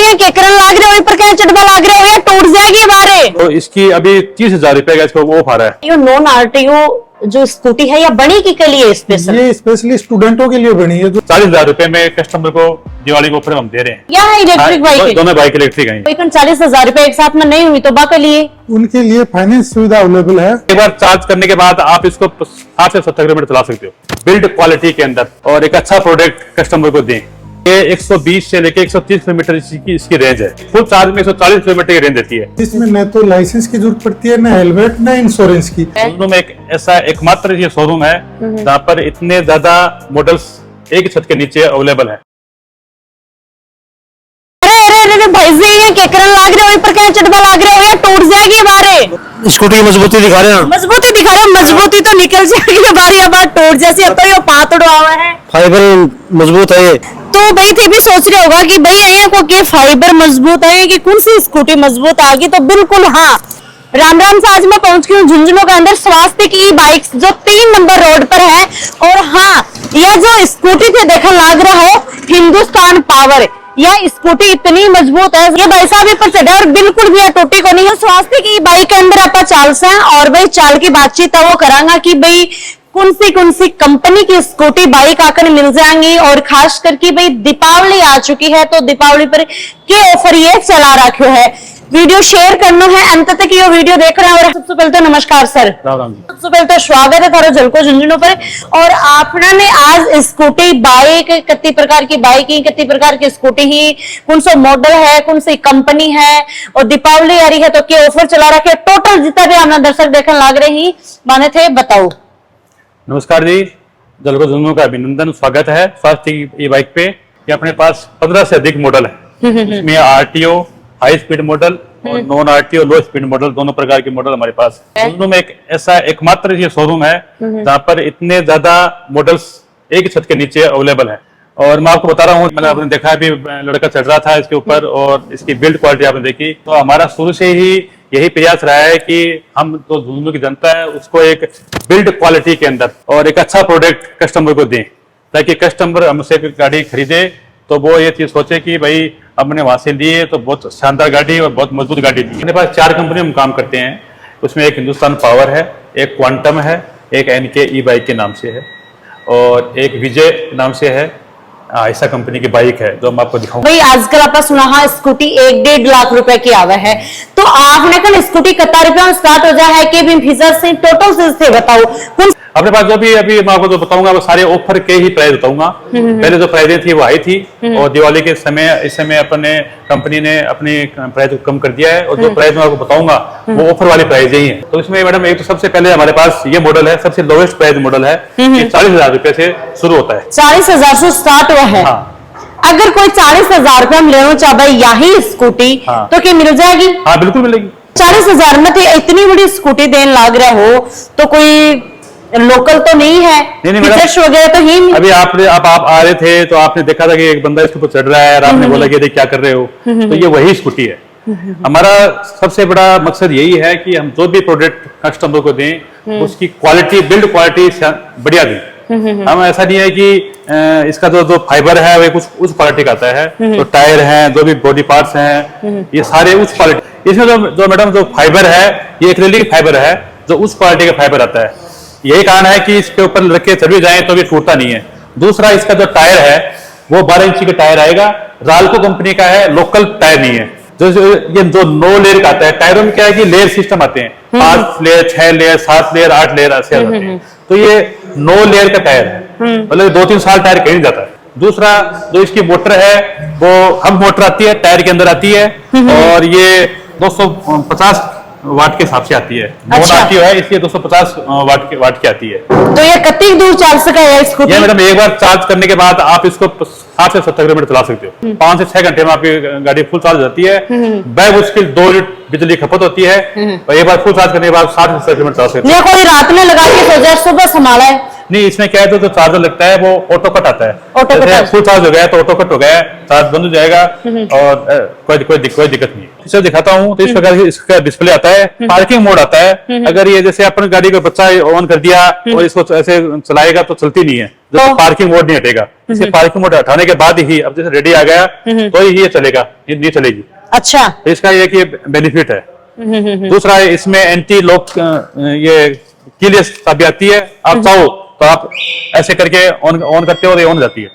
है केकरन लाग रहे हो पर कहीं चटवा लाग रहे हो या टूट जाएगी बारे। तो इसकी अभी 30,000 रुपए का इसको ऑफ आ रहा है। ये नॉन आरटीओ जो स्कूटी है या बनी की के लिए स्पेशल, ये स्पेशली स्टूडेंटों के लिए बनी है। जो 40,000 रुपए में कस्टमर को दिवाली को ऑफर हम दे रहे हैं। या है इलेक्ट्रिक बाइक, दोनों बाइक इलेक्ट्रिक हैं। लेकिन 40,000 रुपए एक साथ में नहीं हुई तो बाकी लिए उनके लिए फाइनेंस सुविधा अवेलेबल है। एक बार चार्ज करने के बाद आप इसको 60 से 70 किलोमीटर चला सकते हो बिल्ड क्वालिटी के अंदर, और एक अच्छा प्रोडक्ट कस्टमर को दें। ये 120 से लेके 130 किलोमीटर इसकी रेंज है। फुल चार्ज में 140 किलोमीटर की रेंज देती है। इसमें न तो लाइसेंस की जरूरत पड़ती है, न हेलमेट, न इंश्योरेंस की। दोनों में एक ऐसा एकमात्र ये शोरूम है जहाँ पर इतने ज्यादा मॉडल्स एक ही छत के नीचे अवेलेबल है। अरे भाई जी ये केकरन लाग रहे हो पर कहीं चटवा लाग रहे हो या टूट जाएगी बारे। स्कूटी की मजबूती दिखा रहे हैं। मजबूती दिखा रहे हो, मजबूती तो निकल जाएगी बारी, अब टूट जैसी अब तो ये पात उड़वा हुआ है। फाइबर मजबूत है ये। तो भाई थे भी सोच रहे होगा कि भाई यहाँ को के फाइबर मजबूत है कि कौन सी स्कूटी मजबूत आ गई, तो बिल्कुल हाँ। राम राम से आज मैं पहुंच गई हूँ झुंझुनू के अंदर स्वास्थ्य की बाइक जो 3 नंबर रोड पर है। और हाँ, यह जो स्कूटी थे देखने लाग रहा हो हिंदुस्तान पावर, यह स्कूटी इतनी मजबूत है, ये भाई साहब पर चढ़े और बिल्कुल भी टूटी को नहीं है। स्वास्थ्य की बाइक के अंदर आप चाल से और भाई चाल की बातचीत है वो करांगा कि भाई कौन सी कंपनी की स्कूटी बाइक आकर मिल जाएंगी, और खास करके भाई दीपावली आ चुकी है तो दीपावली पर के ऑफर ये चला रखे है। वीडियो शेयर करना है अंत तक ये वीडियो देख रहे हैं। और सबसे पहले तो नमस्कार सर। सबसे पहले तो स्वागत है थारो झलको झुंझुनू पर। और आपने आज स्कूटी बाइक कितनी प्रकार की बाइक ही, कितनी प्रकार की स्कूटी ही, कौन सा मॉडल है, कौन सी कंपनी है, और दीपावली आ रही है तो क्या ऑफर चला रखे, टोटल जितना भी हमारे दर्शक देखने लाग रहे ही माने थे बताओ। नमस्कार जी, झलको झुंझुनू का अभिनंदन, स्वागत है स्वास्थ्य की ई बाइक पे। ये अपने पास 15 से अधिक मॉडल है। इसमें आरटीओ हाई स्पीड मॉडल और नॉन आरटीओ लो स्पीड मॉडल, दोनों प्रकार के मॉडल हमारे पास है। दोनों में एक ऐसा एकमात्र ये शोरूम है जहाँ पर इतने ज्यादा मॉडल्स एक ही छत के नीचे अवेलेबल है। और मैं आपको बता रहा हूँ, मैंने आपने देखा है, लड़का चढ़ रहा था इसके ऊपर और इसकी बिल्ड क्वालिटी आपने देखी। तो हमारा शुरू से ही यही प्रयास रहा है कि हम जो झुंझुनू की जनता है उसको एक बिल्ड क्वालिटी के अंदर और एक अच्छा प्रोडक्ट कस्टमर को दें, ताकि कस्टमर हमसे गाड़ी खरीदे तो वो ये चीज सोचे कि भाई हमने वहां से लिए तो बहुत शानदार गाड़ी और बहुत मजबूत गाड़ी दी। मेरे पास 4 कंपनी हम काम करते हैं। उसमें एक हिंदुस्तान पावर है, एक क्वांटम है, एक एनके ई बाइक के नाम से है, और एक विजय नाम से है। ऐसा कंपनी की बाइक है जो मैं आपको दिखाऊंगा। भाई आजकल आप सुना है स्कूटी 1-1.5 लाख रुपए की आवे है, तो आपने कल स्कूटी कितना रुपया में स्टार्ट हो जाए है कि भी फीचर से टोटल से बताओ। अपने पास जो भी अभी मैं आपको जो बताऊंगा वो सारे ऑफर के ही प्राइस बताऊंगा। पहले जो प्राइसें थी वो हाई थी, और दिवाली के समय इस समय अपने कंपनी ने अपनी प्राइस को कम कर दिया है, और जो प्राइस मैं आपको बताऊंगा वो ऑफर वाली प्राइस ही है। तो इसमें मैडम एक तो सबसे पहले हमारे पास ये मॉडल है, सबसे लोवेस्ट प्राइस मॉडल है, 40,000 रुपए से शुरू होता है। 40,000 से स्टार्ट हुआ है। हाँ। अगर कोई 40,000 रुपए हम लेना चाहे यही स्कूटी, हाँ। तो क्या मिल जाएगी? हाँ बिल्कुल मिलेगी। 40,000 में तो इतनी बड़ी स्कूटी देने लाग रहा हो तो कोई लोकल तो नहीं है? नहीं फीचर्स वगैरह तो ही अभी आप आ रहे थे तो आपने देखा था कि एक बंदा इसके ऊपर चढ़ रहा है और आपने बोला कि क्या कर रहे हो, तो ये वही स्कूटी है। हमारा सबसे बड़ा मकसद यही है कि हम जो भी प्रोडक्ट कस्टमर को दें उसकी क्वालिटी, बिल्ड क्वालिटी बढ़िया दें। हम ऐसा नहीं है कि इसका जो फाइबर है वो कुछ उस क्वालिटी का आता है, तो टायर हैं, जो भी बॉडी पार्ट्स हैं, ये सारे उस क्वालिटी। इसमें जो मैडम जो फाइबर है ये एक्रेलिक फाइबर है, जो उस क्वालिटी का फाइबर आता है। यही कारण है कि इसके ऊपर रख के चढ़ भी जाए तो भी टूटता नहीं है। दूसरा, इसका जो टायर है वो 12 इंची का टायर आएगा, राल्को कंपनी का है, लोकल टायर नहीं है। ये जो 9 लेयर का आता है, टायरों में क्या है कि लेयर सिस्टम आते हैं, 5 लेयर, 6 लेयर, 7 लेयर, 8 लेयर ऐसे आते हैं। तो ये 9 लेयर का टायर है, मतलब 2-3 साल टायर कहीं नहीं जाता है। दूसरा, जो इसकी मोटर है वो हम मोटर आती है, टायर के अंदर आती है, और ये 250 वाट के हिसाब से आती है। अच्छा। आरटीओ है इसलिए 250 वाट की आती है। तो ये कितनी दूर चल सका है स्कूटी? ये मैडम एक बार चार्ज करने के बाद आप इसको 60 से 70 किलोमीटर चला सकते हो। 5 से 6 घंटे में आपकी गाड़ी फुल चार्ज हो जाती है। मुश्किल 2 यूनिट बिजली खपत होती है, और एक बार फुल चार्ज करने के बाद 60 से 70 किलोमीटर चला सकते हो। कोई रात में लगा के सो जाए, सुबह संभाला है नहीं, इसमें क्या है, तो चार्जर लगता है वो ऑटो कट आता है। ऑटो कट जैसे आता है। फुल चार्ज हो गया तो ऑटो कट हो गया, चार्ज बंद हो जाएगा और कोई दिक्कत नहीं है। इसे दिखाता हूँ तो इस प्रकार से इसका डिस्प्ले आता है, पार्किंग मोड आता है। अगर ये जैसे अपन गाड़ी का बच्चा ऑन कर दिया और इसको ऐसे चलाएगा तो चलती नहीं है, जब पार्किंग मोड नहीं हटेगा। इसे पार्किंग मोड हटाने के बाद ही, अब जैसे रेडी आ गया तो ही ये चलेगा, ये नहीं चलेगी। अच्छा। तो इसका ये कि बेनिफिट है। दूसरा है, इसमें एंटी लॉक ये कीलेस चाबी आती है। आप चाहो तो आप ऐसे करके ऑन करते हो तो ये ऑन हो जाती है।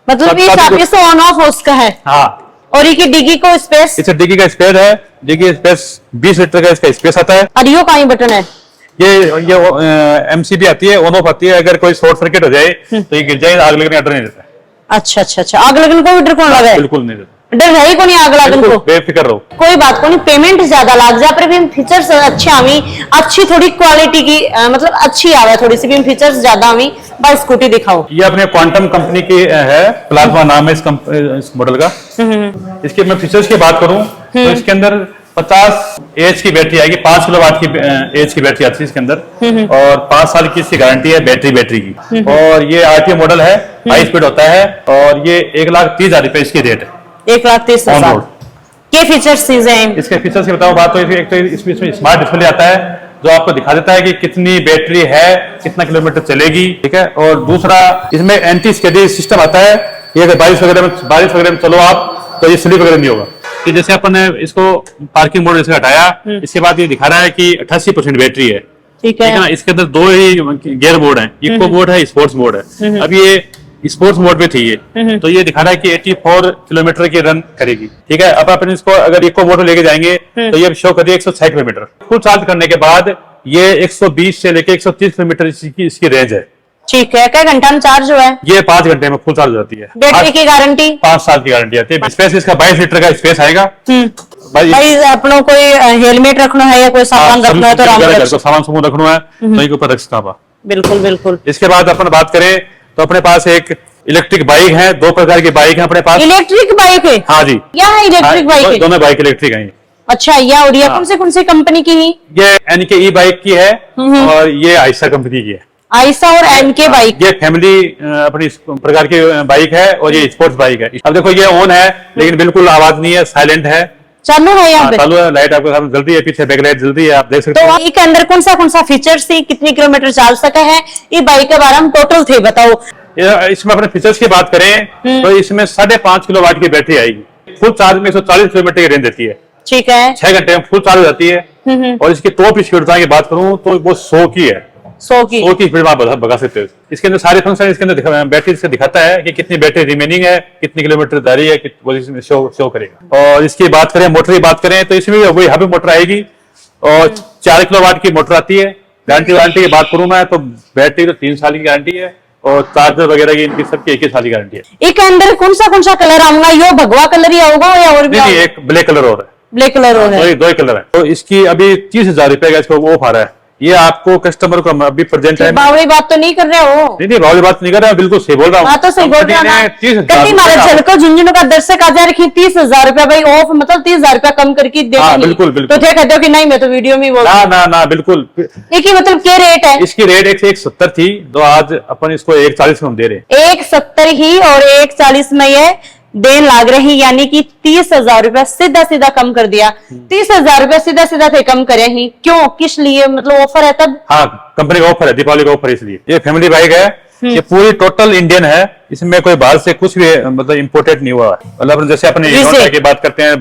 मतलब ये चाबी से ऑन ऑफ उसका है। हाँ। और ये डिग्गी को स्पेस, इसे डिग्गी का स्पेस है, डिग्गी स्पेस 20 लीटर का इसका स्पेस आता है। और यो का ही बटन है। ये एमसीबी आती है, ऑन ऑफ आती है। अगर कोई शॉर्ट सर्किट हो जाए तो ये गिर जाए, आग लगने का डर नहीं रहता है। अच्छा अच्छा अच्छा, आग लगने को भी डर कौन लगा है? बिल्कुल नहीं रहता, डर है ही को नहीं आग लगने को। बेफिक्र रहो। कोई बात को नहीं, पेमेंट ज्यादा लाग जाए पर भी फीचर्स अच्छे आवी, अच्छी थोड़ी क्वालिटी की मतलब अच्छी आवे, थोड़ी सी भी फीचर्स ज्यादा आवी। बस स्कूटी दिखाओ। ये अपने क्वांटम कंपनी की है, प्लाज्मा नाम है इस मॉडल का। इसके मैं फीचर्स की बात करूं तो इसके अंदर 50 एच की बैटरी आएगी, 5 किलोवाट की एच की बैटरी आती है इसके अंदर, और 5 साल की इसकी गारंटी है बैटरी की। और ये आरटीओ मॉडल है, हाई स्पीड होता है, और ये 1,30,000 रुपए इसकी रेट है। 1,30,000। क्या फीचर्स चीजें हैं इसके फीचर्स की बताऊं बात तो एक तो इसमें स्मार्ट डिस्प्ले आता है जो आपको दिखा देता है कि कितनी बैटरी है, कितना किलोमीटर चलेगी, ठीक है। और दूसरा, इसमें एंटी स्किड सिस्टम आता है। ये अगर बारिश वगैरह में चलो आप तो ये स्लिप वगैरह नहीं होगा। कि जैसे अपन ने इसको पार्किंग मोड से हटाया, इसके बाद ये दिखा रहा है कि 88% बैटरी है, ठीक ठीक है है। ना। इसके अंदर 2 ही गियर मोड है, इको मोड है, स्पोर्ट्स मोड है। अब ये स्पोर्ट्स मोड पे थी ये, तो ये दिखा रहा है कि 84 किलोमीटर की रन करेगी, ठीक है। अब अपन इसको अगर इको मोड में लेके जाएंगे तो ये शो करिए 106 किलोमीटर। फुल चार्ज करने के बाद ये 120 से लेके 130 किलोमीटर इसकी रेंज है, ठीक है। क्या घंटा में चार्ज हुआ है? ये 5 घंटे में फुल चार्ज हो जाती है। बैटरी की गारंटी 5 साल की गारंटी आती है। स्पेस इसका 22 लीटर का स्पेस आएगा। भाई अपनों कोई हेलमेट रखना है या कोई सामान रखना है तो आराम से सामान समूह रखना है तो ये ऊपर रख सकता हूं। बिल्कुल बिल्कुल। इसके बाद अपन बात करें तो अपने पास एक इलेक्ट्रिक बाइक है, 2 प्रकार की बाइक है अपने पास। इलेक्ट्रिक बाइक है? हाँ जी, क्या है इलेक्ट्रिक बाइक है? दोनों बाइक इलेक्ट्रिक है। अच्छा, या और ये कौन से कंपनी की है? ये एनके ई बाइक की है और ये आयशा कंपनी की है। आयशा और एनके बाइक, ये फैमिली अपनी इस प्रकार की बाइक है और ये स्पोर्ट्स बाइक है। अब देखो ये ऑन है लेकिन बिल्कुल आवाज नहीं है, साइलेंट है। चालू है यहाँ पे? चालू है, लाइट आपके सामने जल्दी है, पीछे बैक लाइट जल्दी है, आप देख सकते तो हो। इसके अंदर कौन सा फीचर्स थी, कितनी किलोमीटर चल सका है ये बाइक के बारे में टोटल थे बताओ। इसमें अपने फीचर्स की बात करें तो इसमें 5.5 किलोवाट की बैटरी आएगी। फुल चार्ज में 140 किलोमीटर की रेंज देती है, ठीक है। 6 घंटे में फुल चार्ज हो जाती है। और इसकी टॉप स्पीड की बात करूं तो वो 100 की है। 100 की स्पीड में आप भगा सकते हो। इसके अंदर सारे फंक्शन इसके अंदर बैटरी से दिखाता है कि कितनी बैटरी रिमेनिंग है, कितनी किलोमीटर जा रही है, वो इसमें शो करेगा। और इसकी बात करें, मोटर की बात करें तो इसमें वही हब मोटर आएगी और 4 किलोवाट की मोटर आती है। गारंटी की बात करूं मैं तो बैटरी तो 3 साल की गारंटी है और चार्जर वगैरह की इनकी सबकी 1 साल की गारंटी है। एक अंदर कौन सा कलर आऊंगा? यो भगवा कलर ही आऊंगा या और भी? नहीं, एक ब्लैक कलर और है। ब्लैक कलर और है? 2 कलर है। तो इसकी अभी 30,000 रुपए का इसको ऑफ आ रहा है। ये आपको कस्टमर को अभी प्रेजेंट है। बावड़ी बात तो नहीं कर रहे हो? नहीं, बावड़ी बात नहीं कर रहा, बिल्कुल सही बोल रहा हूँ। हाँ तो सही बोल रहा ना। कभी मारे झलको झुंझुनू का दर्शक आ जाए रखी 30,000 रुपया भाई ऑफ, मतलब 30,000 रुपया कम करके दे। हाँ, बिल्कुल बिल्कुल। तो क्या कहते हो कि नहीं मैं तो वीडियो में बोल ना बिल्कुल। एक ही मतलब क्या रेट है इसकी? रेट 170 थी तो आज अपन इसको 140 में दे रहे हैं। 170 ही और 140 में ये देन लाग रही, यानी कि 30,000 रुपया सीधा कम कर दिया। 30,000 रुपया सीधा थे कम करे ही क्यों, किस लिए, मतलब ऑफर है तब? हाँ, कंपनी का ऑफर है, दीपावली का ऑफर, इसलिए। ये फैमिली बाइक है, ये पूरी टोटल इंडियन है, इसमें कोई बाहर से कुछ भी मतलब इम्पोर्टेड नहीं हुआ। मतलब जैसे अपने Hyundai की बात करते हैं,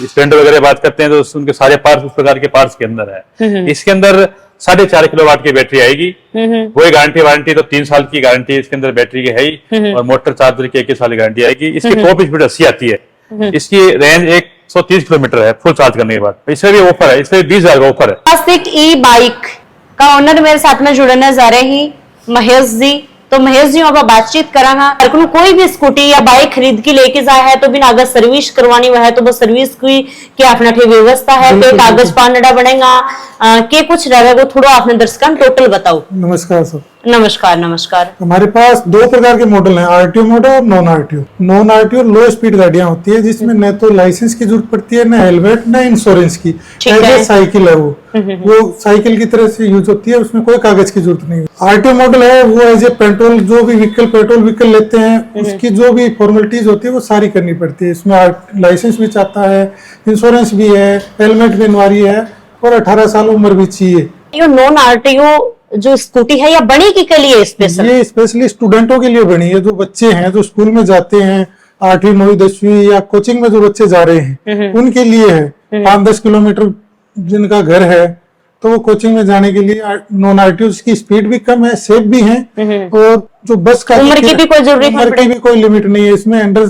स्प्लेंडर वगैरह बात करते हैं तो उनके सारे पार्ट्स उस प्रकार के पार्ट्स के अंदर है। इसके अंदर 4.5 किलोवाट की बैटरी आएगी। वही गारंटी वारंटी तो 3 साल की गारंटी इसके अंदर बैटरी की है ही, और मोटर चार्जर की 1 साल की गारंटी आएगी। इसकी टॉप स्पीड 80 आती है। इसकी रेंज 130 किलोमीटर है फुल चार्ज करने के बाद। इसमें भी ऑफर है, इसमें 20,000 का ऑफर है। क्लासिक ई बाइक का ओनर मेरे साथ में जुड़ने जा रहे ही महेश जी। तो महेश जी अब बातचीत करा अगर कोई भी स्कूटी या बाइक खरीद के लेके जाए है तो बिना अगर सर्विस करवानी हुआ है तो वो सर्विस की क्या अपना व्यवस्था है, तो कागज पानडा बनेगा के कुछ रहेगा वो थोड़ा आपने दर्शकों टोटल बताओ। नमस्कार सर। नमस्कार नमस्कार। हमारे पास दो प्रकार के मॉडल हैं, आरटीओ मॉडल और नॉन आरटीओ। नॉन आरटीओ लो स्पीड गाड़ियां होती है जिसमें न तो लाइसेंस की जरूरत पड़ती है, न हेलमेट, न इंश्योरेंस की। ठीक है। ऐसे साइकिल है वो साइकिल की तरह से यूज होती है, उसमें कोई कागज की जरूरत नहीं। आरटीओ मॉडल है वो एज ए पेट्रोल, जो भी पेट्रोल व्हीकल लेते हैं उसकी जो भी फॉर्मेलिटीज होती है वो सारी करनी पड़ती है। इसमें लाइसेंस भी चाहता है, इंश्योरेंस भी है, हेलमेट भी अनिवार्य है और 18 साल उम्र भी चाहिए। ये नॉन आरटीओ जो स्कूटी है या बड़ी के लिए स्पेशल? ये स्पेशली स्टूडेंटों के लिए बनी है, जो बच्चे हैं जो स्कूल में जाते हैं 8वीं 9वीं 10वीं या कोचिंग में जो बच्चे जा रहे हैं उनके लिए है। 5-10 किलोमीटर जिनका घर है तो वो कोचिंग में जाने के लिए नॉन आरटीओ की स्पीड भी कम है, सेफ भी है और जो बस का उम्र की भी कोई जरूरत नहीं, उम्र की भी कोई लिमिट नहीं है। इसमें अंडर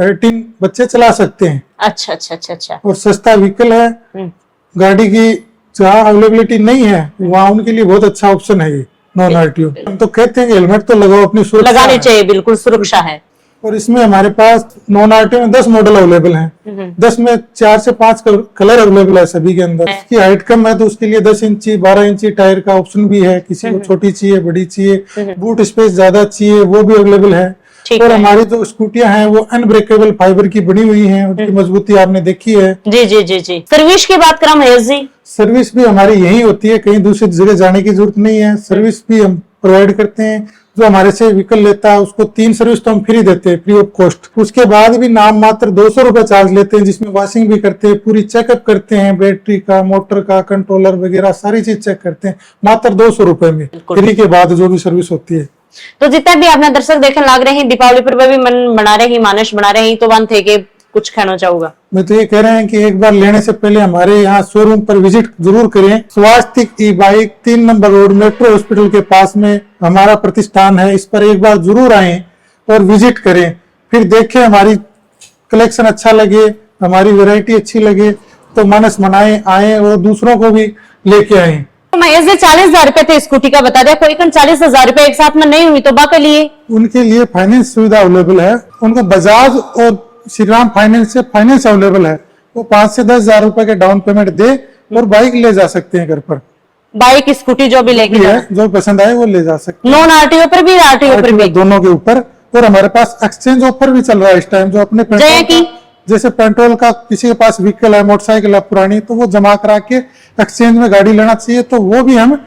18 बच्चे चला सकते हैं। अच्छा अच्छा अच्छा अच्छा। और सस्ता व्हीकल है। गाड़ी की जहाँ अवेलेबिलिटी नहीं है वहाँ उनके लिए बहुत अच्छा ऑप्शन है ये नॉन आरटीओ। हम तो कहते हैं कि हेलमेट तो लगाओ, अपनी सुरक्षा लगानी है। चाहिए, बिल्कुल सुरक्षा है। और इसमें हमारे पास नॉन आरटीओ में 10 मॉडल अवेलेबल हैं। 10 में 4 से 5 कलर अवेलेबल है सभी के अंदर। इसकी हाइट कम है तो उसके लिए 10 इंची 12 इंची टायर का ऑप्शन भी है। किसी को छोटी चाहिए, बड़ी चाहिए, बूट स्पेस ज्यादा चाहिए, वो भी अवेलेबल है। और हमारी जो स्कूटियां हैं वो अनब्रेकेबल फाइबर की बनी हुई हैं, उनकी मजबूती आपने देखी है। जी जी जी जी। सर्विस की बात करें महेश जी? सर्विस भी हमारी यही होती है, कहीं दूसरी जगह जाने की जरूरत नहीं है। सर्विस भी हम प्रोवाइड करते हैं। जो हमारे से व्हीकल लेता है उसको 3 सर्विस तो हम फ्री देते हैं, फ्री ऑफ कॉस्ट। उसके बाद भी नाम मात्र 200 रुपए चार्ज लेते हैं, जिसमें वॉशिंग भी करते हैं, पूरी चेकअप करते हैं, बैटरी का, मोटर का, कंट्रोलर वगैरह सारी चीज चेक करते हैं, मात्र 200 रुपए में। फ्री के बाद जो भी सर्विस होती है। तो जितना भी आपने दर्शक देखने लग रहे हैं, दीपावली पर भी मन बना रहे हैं, मानस बना रहे हैं, तो वन थे के कुछ कहना चाहूंगा। मैं तो ये कह रहे हैं कि एक बार लेने से पहले हमारे यहाँ शोरूम पर विजिट जरूर करें। Swastik e bike 3 number road metro hospital के पास में हमारा प्रतिष्ठान है। इस पर एक बार जरूर आएं और विजिट करें, फिर देखें हमारी कलेक्शन अच्छा लगे, हमारी वैरायटी अच्छी लगे तो मानस मनाएं, आए और दूसरों को भी लेके आए। तो महेश जी 40,000 रुपए थे स्कूटी का, बता दिया। कोई 40,000 रुपए एक साथ में नहीं हुई तो बाकी लिए उनके लिए फाइनेंस सुविधा अवेलेबल है। उनको बजाज और श्रीराम फाइनेंस से फाइनेंस अवेलेबल है। वो 5 से 10 हजार रुपए के डाउन पेमेंट दे और बाइक ले जा सकते हैं घर पर। बाइक स्कूटी जो भी लेके है, जो पसंद आए वो ले जा सकते हैं। नॉन आरटीओ पर भी, आरटीओ पर भी, दोनों के ऊपर। और हमारे पास एक्सचेंज ऑफर भी चल रहा है इस टाइम। जो अपने जैसे पेट्रोल का किसी के पास व्हीकल है, मोटरसाइकिल है पुरानी, तो वो जमा करा के एक्सचेंज में गाड़ी लेना चाहिए तो वो भी हम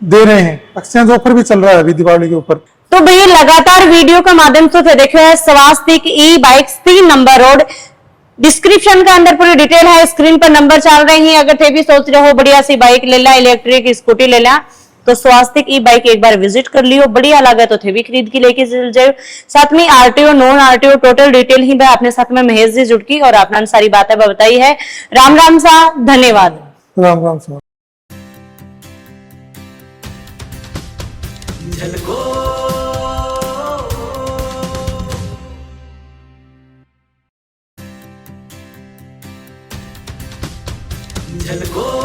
दे रहे हैं। एक्सचेंज ऑफर भी चल रहा है अभी दिवाली के ऊपर। तो भैया लगातार वीडियो के माध्यम से देखो है स्वास्तिक ई बाइक्स 3 नंबर रोड। डिस्क्रिप्शन के अंदर पूरी डिटेल है, स्क्रीन पर नंबर चल रहे हैं। अगर थे भी सोच रहे हो बढ़िया सी बाइक ले ला, इलेक्ट्रिक स्कूटी ले ला, तो स्वास्तिक ई बाइक एक बार विजिट कर लियो। बढ़िया लगा तो थे भी खरीद के लेके चल जाओ। साथ में RTO non RTO total detail ही भाई अपने साथ में महेश जी जुटकी और आपने सारी बातें बताई है। राम राम सा, धन्यवाद। राम राम साहब। झलको